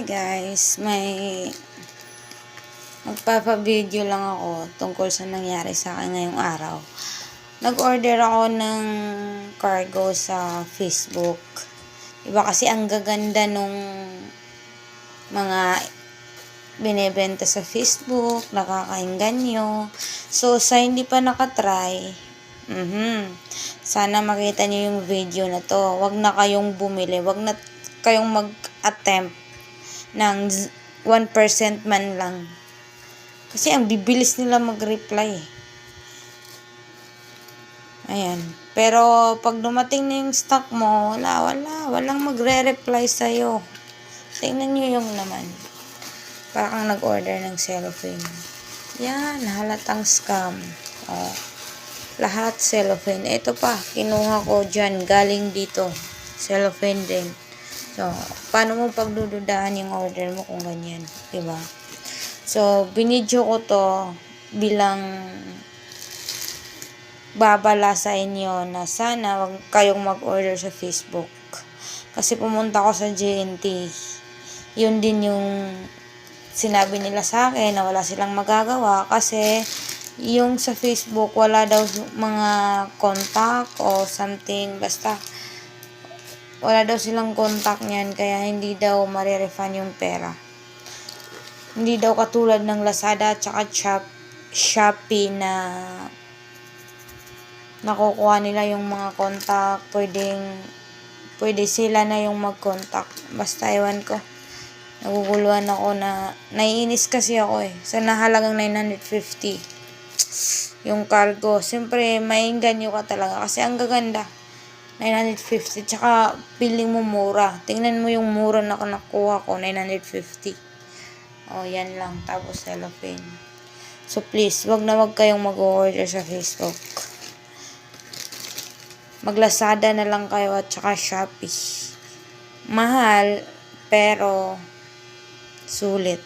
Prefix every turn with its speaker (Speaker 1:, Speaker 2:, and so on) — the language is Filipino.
Speaker 1: Guys, magpapa-video lang ako tungkol sa nangyari sa akin ngayong araw. Nag-order ako ng cargo sa Facebook. Diba kasi ang gaganda nung mga binebenta sa Facebook, nakakainganyo. So, sa hindi pa nakatry, sana makita niyo yung video na to. Wag na kayong bumili, wag na kayong mag-attempt ng 1% man lang. Kasi ang bibilis nila mag-reply. Ayan. Pero pag dumating na yung stock mo, walang magre-reply sa'yo. Tingnan nyo yung naman. Parang nag-order ng cellophane. Yan, halatang scam. Oh, lahat cellophane. Ito pa, kinuha ko dyan, galing dito. Cellophane din. So, paano mo pagdududahan yung order mo kung ganyan? Diba? So, binidyo ko to bilang babala sa inyo na sana wag kayong mag-order sa Facebook. Kasi pumunta ko sa JNT. Yun din yung sinabi nila sa akin na wala silang magagawa kasi yung sa Facebook wala daw mga contact o something, basta wala daw silang contact niyan kaya hindi daw marerefund yung pera. Hindi daw katulad ng Lazada at saka Shopee na nakukuha nila yung mga contact, pwede sila na yung mag-contact. Basta ewan ko. Naguguluhan ako na naiinis kasi ako sa nahalagang 950 yung cargo. Siyempre, maingganyo ka talaga kasi ang gaganda. 950. Tsaka, piling mo mura. Tingnan mo yung mura na nakuha ko, 950. O, yan lang. Tapos, cellophane. So, please, wag na wag kayong mag-order sa Facebook. Mag-Lazada na lang kayo at saka Shopee. Mahal, pero sulit.